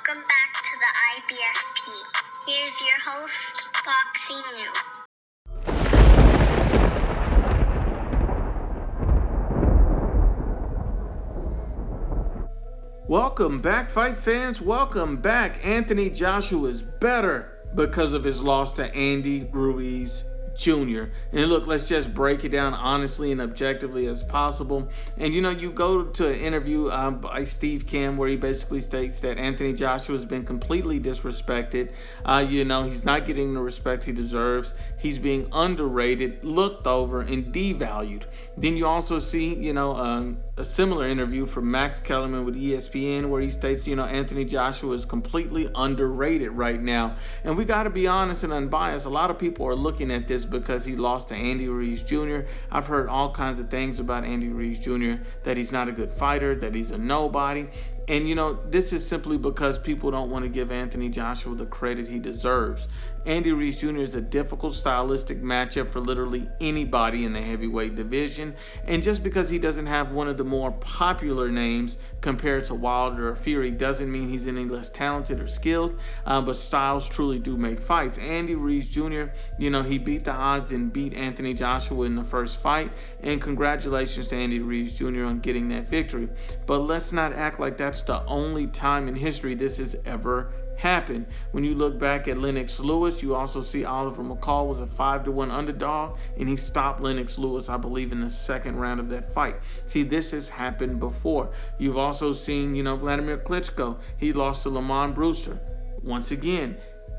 Welcome back to the IBFP. Here's your host, Boxing New. Welcome back, fight fans. Welcome back. Anthony Joshua is better because of his loss to Andy Ruiz Jr. And look, let's just break it down honestly and objectively as possible. And you go to an interview by Steve Kim where he basically states that Anthony Joshua has been completely disrespected. He's not getting the respect he deserves. He's being underrated, looked over, and devalued. Then you also see, a similar interview from Max Kellerman with ESPN where he states, Anthony Joshua is completely underrated right now. And we got to be honest and unbiased. A lot of people are looking at this because he lost to Andy Ruiz Jr. I've heard all kinds of things about Andy Ruiz Jr., that he's not a good fighter, that he's a nobody. And, this is simply because people don't want to give Anthony Joshua the credit he deserves. Andy Ruiz Jr. is a difficult stylistic matchup for literally anybody in the heavyweight division. And just because he doesn't have one of the more popular names compared to Wilder or Fury doesn't mean he's any less talented or skilled. But styles truly do make fights. Andy Ruiz Jr., he beat the odds and beat Anthony Joshua in the first fight. And congratulations to Andy Ruiz Jr. on getting that victory. But let's not act like that's the only time in history this has ever happened. When you look back at Lennox Lewis, you also see Oliver McCall was a 5-1 underdog, and he stopped Lennox Lewis, I believe, in the second round of that fight. See, this has happened before. You've also seen, Vladimir Klitschko. He lost to Lamont Brewster. Once again,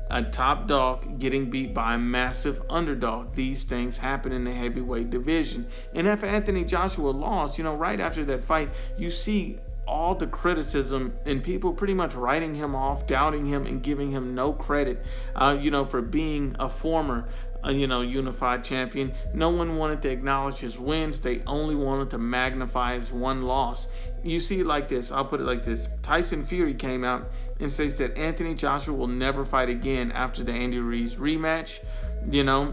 a top dog getting beat by a massive underdog. These things happen in the heavyweight division. And if Anthony Joshua lost, right after that fight, you see all the criticism and people pretty much writing him off, doubting him, and giving him no credit, for being a former, unified champion. No one wanted to acknowledge his wins. They only wanted to magnify his one loss. You see it like this. I'll put it like this. Tyson Fury came out and says that Anthony Joshua will never fight again after the Andy Ruiz rematch.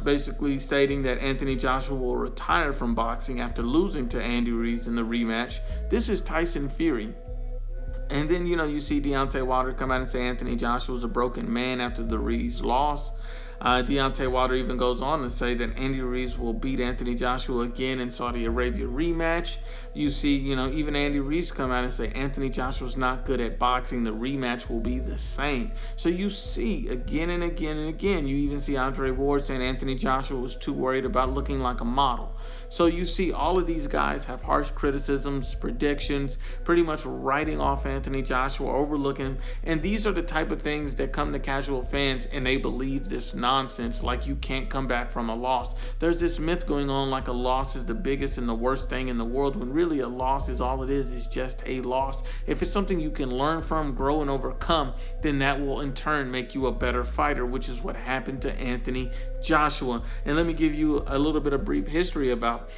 Basically stating that Anthony Joshua will retire from boxing after losing to Andy Ruiz in the rematch. This is Tyson Fury. And then, you see Deontay Wilder come out and say Anthony Joshua was a broken man after the Ruiz loss. Deontay Wilder even goes on to say that Andy Ruiz will beat Anthony Joshua again in Saudi Arabia rematch. You see, even Andy Ruiz come out and say Anthony Joshua's not good at boxing. The rematch will be the same. So you see again and again and again. You even see Andre Ward saying Anthony Joshua was too worried about looking like a model. So you see all of these guys have harsh criticisms, predictions, pretty much writing off Anthony Joshua, overlooking him. And these are the type of things that come to casual fans and they believe this nonsense, like you can't come back from a loss. There's this myth going on like a loss is the biggest and the worst thing in the world, when really a loss is all it is just a loss. If it's something you can learn from, grow, and overcome, then that will in turn make you a better fighter, which is what happened to Anthony Joshua. And let me give you a little bit of brief history about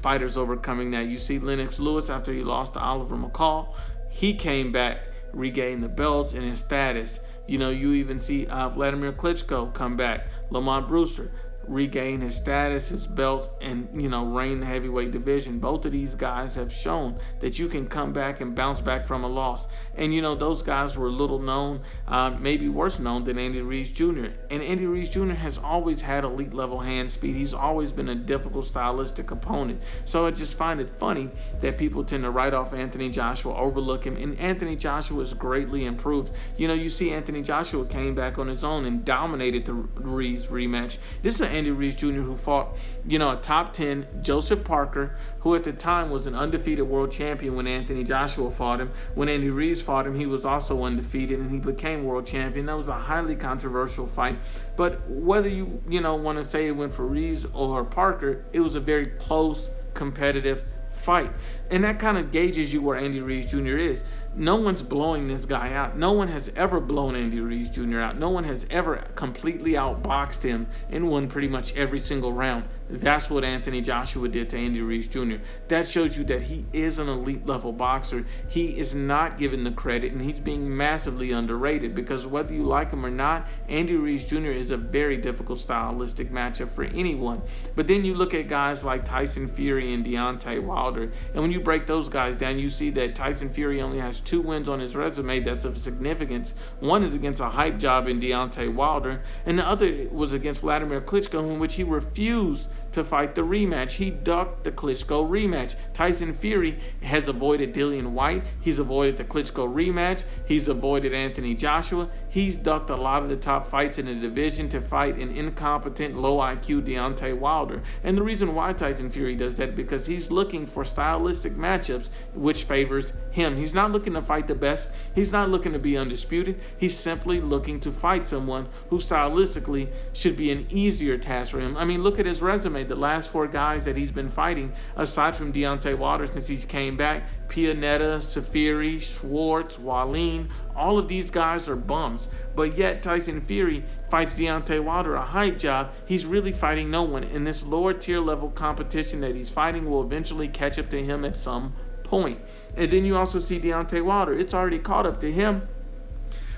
fighters overcoming that. You see Lennox Lewis, after he lost to Oliver McCall, he came back, regained the belts and his status. You even see Vladimir Klitschko come back, Lamont Brewster regain his status, his belt, and reign the heavyweight division. Both of these guys have shown that you can come back and bounce back from a loss. And those guys were little known, maybe worse known than Andy Ruiz Jr. And Andy Ruiz Jr. has always had elite level hand speed. He's always been a difficult stylistic opponent. So I just find it funny that people tend to write off Anthony Joshua, overlook him, and Anthony Joshua is greatly improved. You see Anthony Joshua came back on his own and dominated the Ruiz rematch. This is Andy Ruiz Jr. who fought, a top 10 Joseph Parker, who at the time was an undefeated world champion when Anthony Joshua fought him. When Andy Ruiz fought him, he was also undefeated and he became world champion. That was a highly controversial fight. But whether you want to say it went for Ruiz or Parker, it was a very close, competitive fight. And that kind of gauges you where Andy Ruiz Jr. is. No one's blowing this guy out. No one has ever blown Andy Ruiz Jr. out. No one has ever completely outboxed him and won pretty much every single round. That's what Anthony Joshua did to Andy Ruiz Jr. That shows you that he is an elite level boxer. He is not given the credit, and he's being massively underrated, because whether you like him or not, Andy Ruiz Jr. is a very difficult stylistic matchup for anyone. But then you look at guys like Tyson Fury and Deontay Wilder, and when you break those guys down, you see that Tyson Fury only has 2 wins on his resume that's of significance. One is against a hype job in Deontay Wilder, and the other was against Vladimir Klitschko, in which he refused to fight the rematch. He ducked the Klitschko rematch. Tyson Fury has avoided Dillian White. He's avoided the Klitschko rematch. He's avoided Anthony Joshua. He's ducked a lot of the top fights in the division to fight an incompetent, low IQ Deontay Wilder. And the reason why Tyson Fury does that, because he's looking for stylistic matchups which favors him. He's not looking to fight the best. He's not looking to be undisputed. He's simply looking to fight someone who stylistically should be an easier task for him. I mean, look at his resume. The last 4 guys that he's been fighting, aside from Deontay Wilder since he's came back, Pianeta, Safiri, Schwartz, Wallin, all of these guys are bums. But yet Tyson Fury fights Deontay Wilder, a hype job. He's really fighting no one. And this lower tier level competition that he's fighting will eventually catch up to him at some point. And then you also see Deontay Wilder. It's already caught up to him,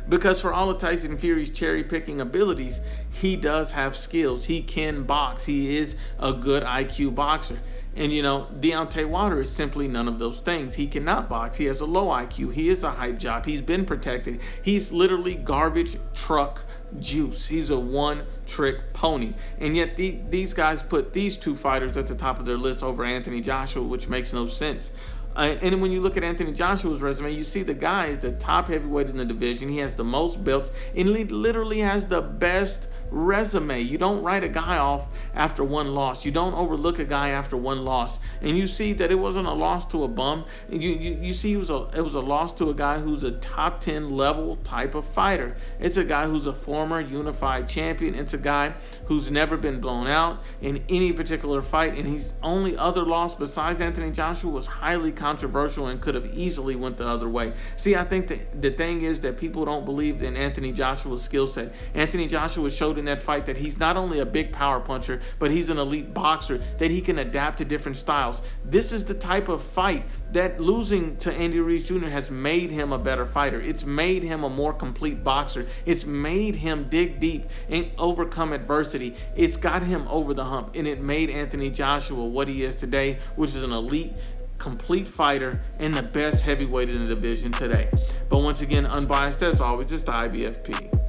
because for all of Tyson Fury's cherry-picking abilities, he does have skills. He can box. He is a good IQ boxer. And, Deontay Wilder is simply none of those things. He cannot box. He has a low IQ. He is a hype job. He's been protected. He's literally garbage truck juice. He's a one-trick pony. And yet these guys put these 2 fighters at the top of their list over Anthony Joshua, which makes no sense. And when you look at Anthony Joshua's resume, you see the guy is the top heavyweight in the division. He has the most belts, and he literally has the best resume. You don't write a guy off after 1 loss. You don't overlook a guy after 1 loss. And you see that it wasn't a loss to a bum. You see it was a loss to a guy who's a top 10 level type of fighter. It's a guy who's a former unified champion. It's a guy who's never been blown out in any particular fight, and his only other loss besides Anthony Joshua was highly controversial and could have easily went the other way. See, I think that the thing is that people don't believe in Anthony Joshua's skill set. Anthony Joshua showed in that fight that he's not only a big power puncher, but he's an elite boxer, that he can adapt to different styles. This is the type of fight that losing to Andy Ruiz Jr. has made him a better fighter. It's made him a more complete boxer. It's made him dig deep and overcome adversity. It's got him over the hump, and it made Anthony Joshua what he is today, which is an elite, complete fighter and the best heavyweight in the division today. But once again, unbiased as always, it's the IBFP.